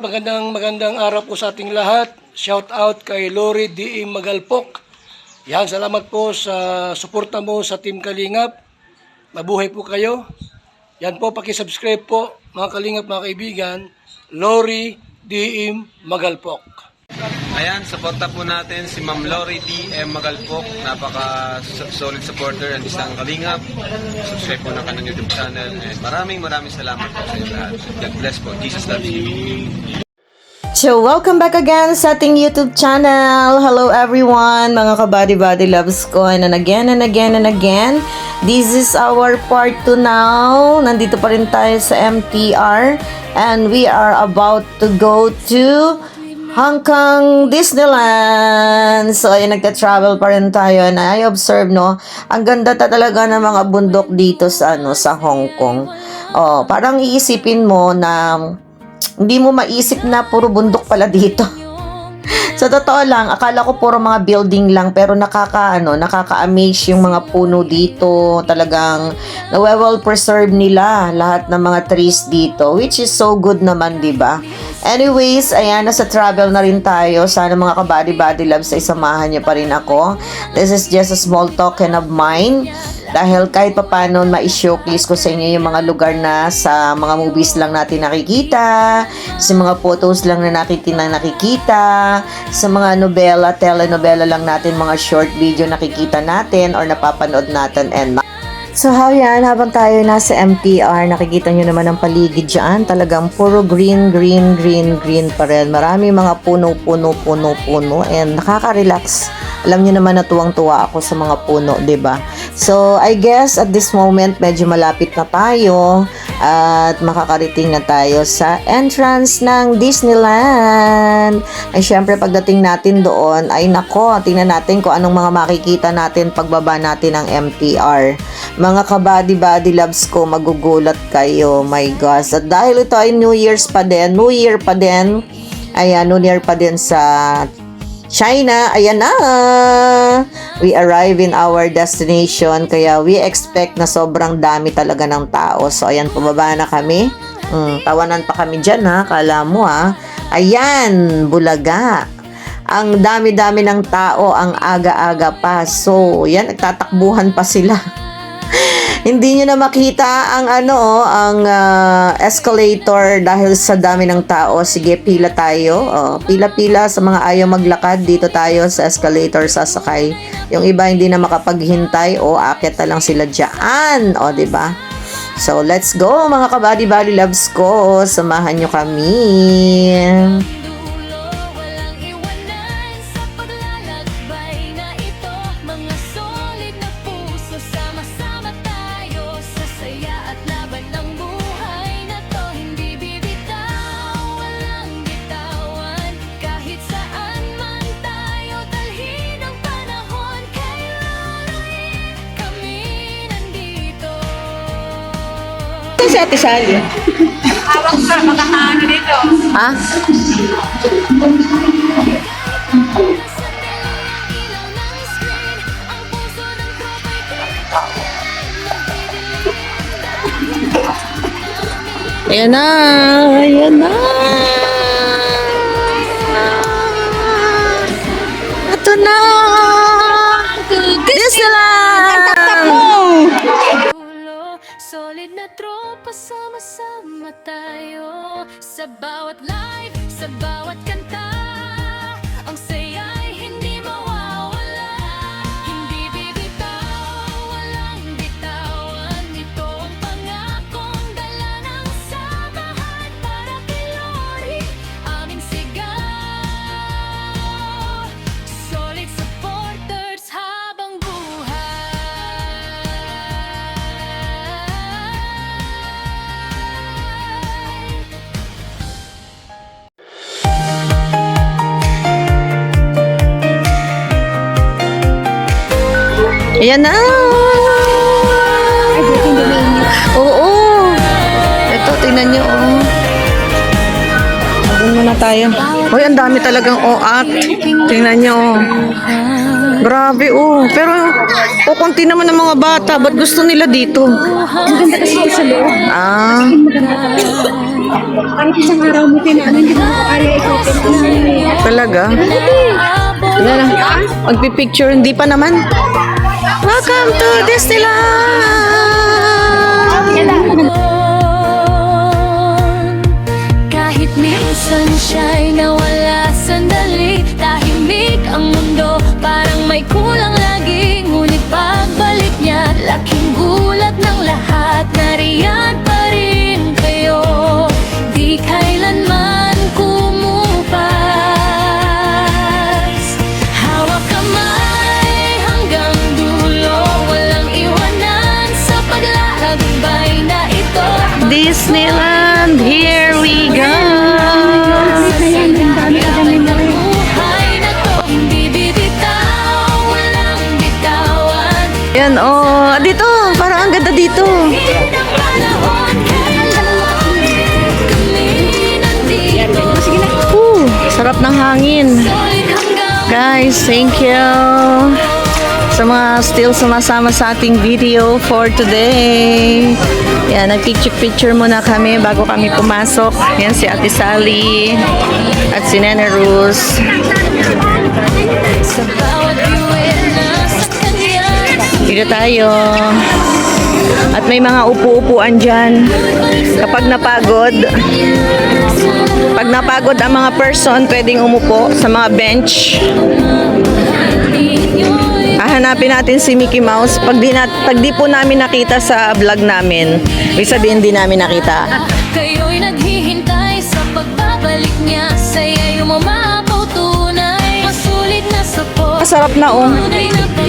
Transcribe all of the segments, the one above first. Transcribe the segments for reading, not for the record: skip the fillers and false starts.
magandang araw po sa ating lahat. Shout out kay Lori D. Magalpok. Yan, salamat po sa suporta mo sa Team Kalingap. Mabuhay po kayo. Yan po, paki-subscribe po mga Kalingap, mga kaibigan. Lori D. Magalpok. Ayan, suporta po natin si Ma'am Lori D. Magalpok. Napaka-solid supporter ng isang Kalingap. Subscribe po ng kanyang YouTube channel. And maraming salamat po sa inyo lahat. God bless po. Jesus loves you. So, welcome back again sa ating YouTube channel. Hello everyone, mga kabady-body loves ko. And again, this is our part 2 now. Nandito pa rin tayo sa MTR. And we are about to go to Hong Kong Disneyland. So, ayun, nagta-travel pa rin tayo. And I observe, no, ang ganda talaga ng mga bundok dito sa, sa Hong Kong. Oh, parang iisipin mo na hindi mo maisip na puro bundok pala dito. Sa totoo lang, akala ko puro mga building lang, pero nakaka-amaze yung mga puno dito. Talagang well preserved nila lahat ng mga trees dito, which is so good naman, 'di ba? Anyways, ayan, nasa travel na rin tayo. Sana mga kabady-body loves ay samahan niyo pa rin ako. This is just a small token of mine. Dahil kahit papano ma-showcase ko sa inyo yung mga lugar na sa mga movies lang natin nakikita, sa mga photos lang na nakikita, sa mga nobela, telenovela lang natin, mga short video nakikita natin or napapanood natin. And so, yan, habang tayo nasa MTR, nakikita nyo naman ang paligid dyan. Talagang puro green pa rin. Marami mga puno, and nakaka-relax. Alam nyo naman na tuwang-tuwa ako sa mga puno, 'di ba? So, I guess at this moment, medyo malapit na tayo at makakarating na tayo sa entrance ng Disneyland. Ay, syempre, pagdating natin doon, ay nako, tingnan natin kung anong mga makikita natin pagbaba natin ng MTR. Mga kabady-body loves ko, magugulat kayo. My gosh. At dahil ito ay New Year pa din. Ayan, New Year pa din sa China. Ayan na. We arrive in our destination. Kaya we expect na sobrang dami talaga ng tao. So, ayan, pababa na kami. Tawanan pa kami dyan, ha. Kala mo, ha. Ayan, Bulaga. Ang dami-dami ng tao, ang aga-aga pa. So, yan, nagtatakbuhan pa sila. Hindi nyo na makita ang escalator dahil sa dami ng tao. Sige, pila tayo. Pila-pila sa mga ayaw maglakad. Dito tayo sa escalator sasakay. Yung iba hindi na makapaghintay. Akit na lang sila dyan. Diba? So, let's go mga kabady-body loves ko. Samahan nyo kami. Si Ate Sally. Hawak ka, makakaano dito. Ha? Ayan na. Ito na. Disneyland! Taktak mo! Solid na tropa, sama-sama tayo. Sa bawat live, sa bawat kanta, ang saya'y hindi mawawala. Hindi bibitaw, walang bitawan. Ito ang pangakong dala ng samahan para kay Lori, aming sigaw. Solid supporters habang buhay. Ayan na! Oo! Ito, tingnan nyo, Doon muna tayo. Uy, ang dami talagang oat. Tingnan nyo, Grabe, Pero O, konti naman ng mga bata. Ba't gusto nila dito? Ang ganda kasi sa loob. Ah, Parang isang araw mo tinaan, hindi mo area ito. talaga? Yan na. Magpipicture, hindi pa naman. Welcome to Disneyland! Kahit minsan siya'y nawala sandali, tahimik ang mundo, parang may kulang lagi. Ngunit pagbalik niya, laking gulat ng lahat, nariyan pa rin kayo, di kailanman kumupas. Hawak kamay hanggang dulo, walang iwanan sa paglalakbay na ito. Disneyland, here we go! Yan, oh, dito, parang ang ganda dito. Sarap ng hangin. Guys, thank you sa mga still sumasama sa ating video for today. Yan, nag-picture muna kami bago kami pumasok. Yan si Ate Sally at si Nene Rose. Dito tayo. At may mga upo-upuan dyan. Kapag napagod ang mga person, pwedeng umupo sa mga bench. Hahanapin natin si Mickey Mouse. Pag di po namin nakita sa vlog namin, ibig sabihin di namin nakita. Kayo'y naghihintay sa pagbabalik niya, saya'y umapaw tunay, masulit na sapot. Masarap na oh.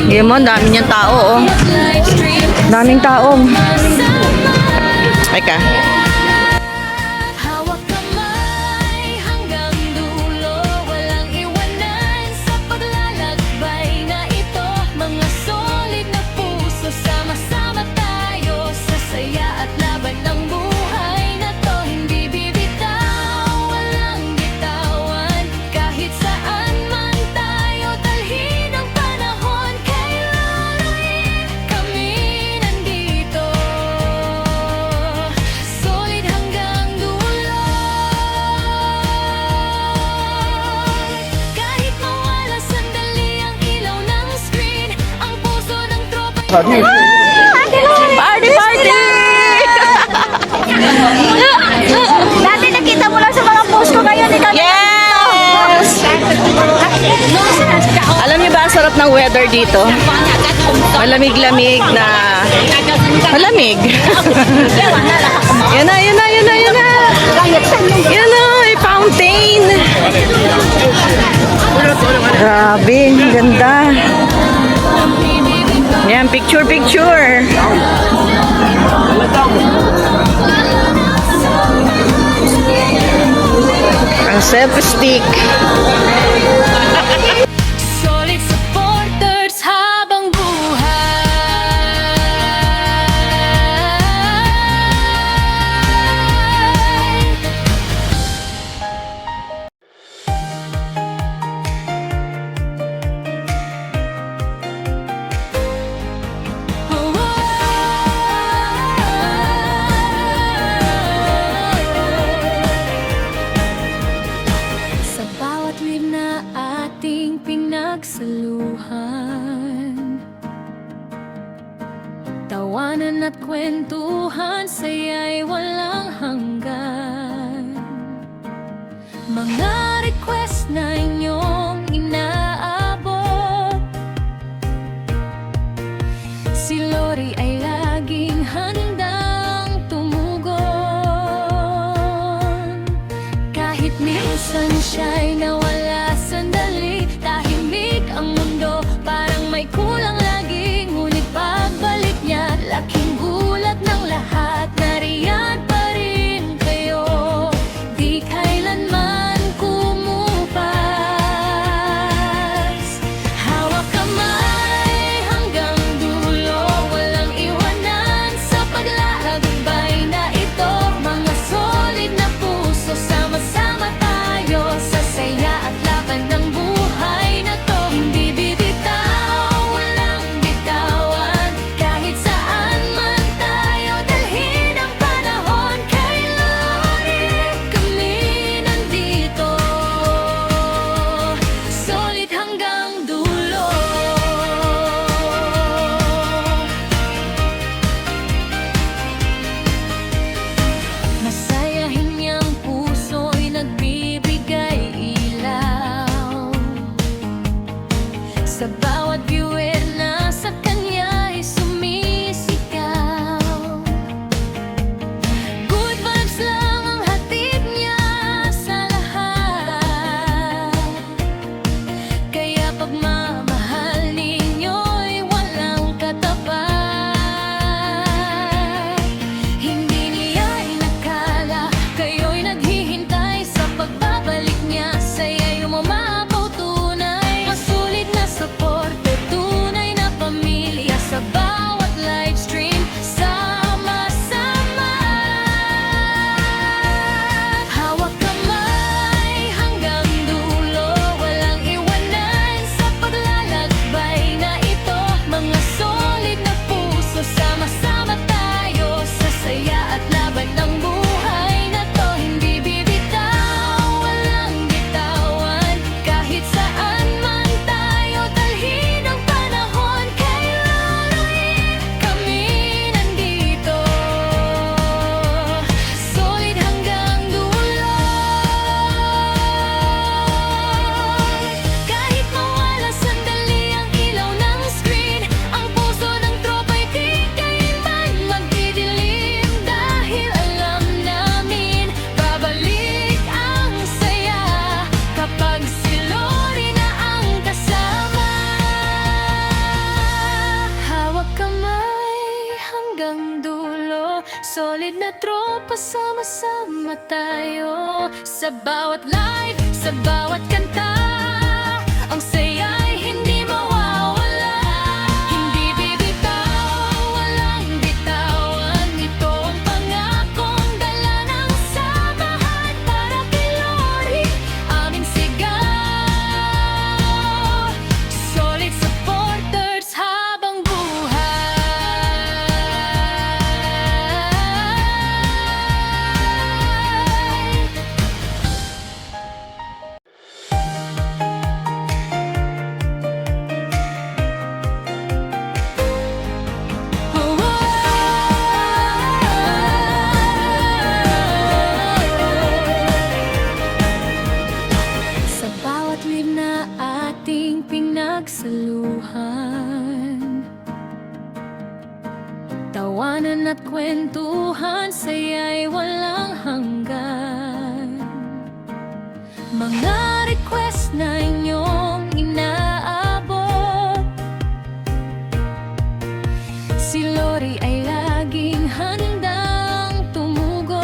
Yan mo, dami niyang tao oh. Daming tao. Ay ka. Hawak kamay hanggang dulo, walang iwanan sa paglalakbay na ito. Mga solid na puso, sama-sama tayo sa saya at laban ng buhay na to. Hindi bibitaw, walang bitawan, kahit saan man tayo dalhin ang panahon. Kailangan kami nandito, solid hanggang dulo. Kahit mawala sandali ang ilaw ng screen, ang puso ng tropa. Party, party! Dati nakita mo lang sa mga post ko ngayon, ikaw Yes! Alam niyo ba, ang sarap ng weather dito? Malamig-lamig na... Malamig. Yan na, yan na, yan na, yan na. Yan na, may fountain. Grabe, ang ganda. Yan, picture, picture. Ang selfie stick. Solid supporters habang buhay. Sa bawat live na ating pinagsaluhan, tawanan at kwentuhan, saya'y walang hanggan. Mga request na inyong inaabot, si Lori ay laging handang tumugon. Kahit minsan siya'y nawala sandali, tahimik ang mundo, parang may kulang lagi. Ngunit pagbalik niya, laking gulat ng lahat, nariyan pa rin kayo, di kailanman kumupas. Hawak kamay hanggang dulo, walang iwanan sa paglalakbay na ito. Mga solid na puso, sama-sama tayo sa saya Solid na tropa, sama-sama tayo. Sa bawat live, sa bawat kanta, ang saya'y hindi mawawala. Hindi bibitaw, walang bitawan. Ito ang pangakong dala ng samahan. Para kay Lori, aming sigaw. Solid supporters habang buhay. Sa bawat live na ating pinagsaluhan, tawanan at kwentuhan, saya'y walang hanggan. Mga request na inyong inaabot, si Lori ay laging handang tumugon.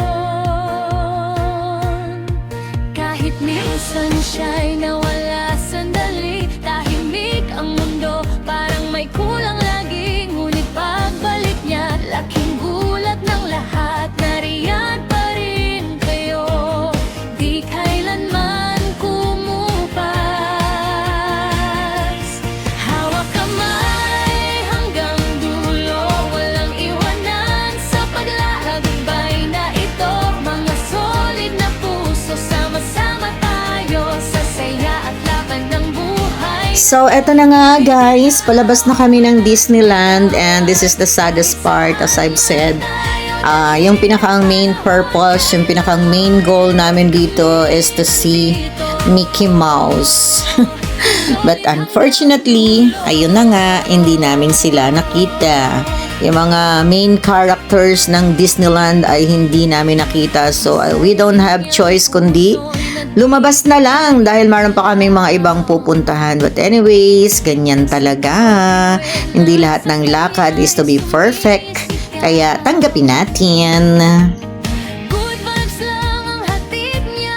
Kahit minsan siya'y nawala sandali, tahimik ang mundo, parang may kulang lagi. Ngunit pagbalik niya, laking gulat ng lahat, nariyan pa rin kayo. Di kailanman kumupas. Hawak kamay hanggang dulo, walang iwanan sa paglalakbay na ito. Mga solid na puso, sama-sama tayo sa saya at laban ng buhay. So, eto na nga guys, palabas na kami ng Disneyland and this is the saddest part as I've said. Yung pinakang main purpose, yung pinakang main goal namin dito is to see Mickey Mouse. But unfortunately, ayun na nga, hindi namin sila nakita. Yung mga main characters ng Disneyland ay hindi namin nakita. So, we don't have choice kundi lumabas na lang dahil meron pa kaming mga ibang pupuntahan. But anyways, ganyan talaga. Hindi lahat ng lakad is to be perfect. Kaya tanggapin natin. Good vibes lang ang hatid niya.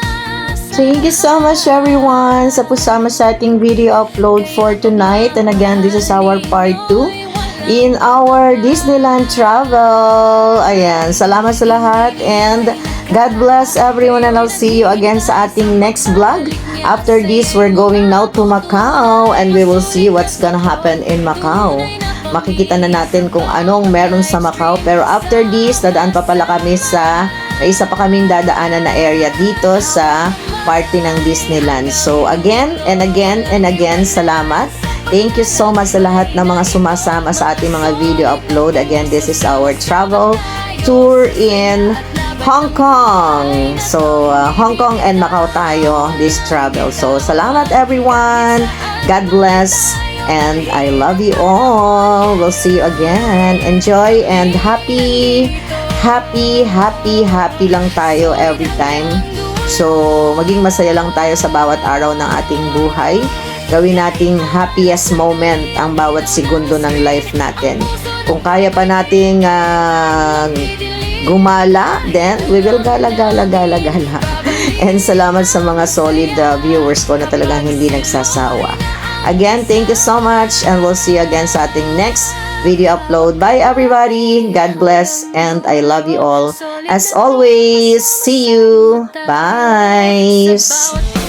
Thank you so much everyone sa pusama sa ating video upload for tonight. And again, this is our part 2 in our Disneyland travel. Ayan, salamat sa lahat and God bless everyone and I'll see you again sa ating next vlog. After this, we're going now to Macau and we will see what's gonna happen in Macau. Makikita na natin kung anong meron sa Macau. Pero after this, dadaan pa pala kami sa may isa pa kaming dadaanan na area dito sa party ng Disneyland. So again and again and again, salamat. Thank you so much sa lahat ng mga sumasama sa ating mga video upload. Again, this is our travel tour in Hong Kong. So, Hong Kong and Macau tayo this travel. So, salamat everyone. God bless. And I love you all. We'll see you again. Enjoy and happy lang tayo every time. So, maging masaya lang tayo sa bawat araw ng ating buhay. Gawin nating happiest moment ang bawat segundo ng life natin. Kung kaya pa nating gumala, then we will gala. And salamat sa mga solid viewers ko na talagang hindi nagsasawa. Again, thank you so much and we'll see you again sa ating next video upload. Bye everybody. God bless and I love you all. As always, see you. Bye. Sa bawat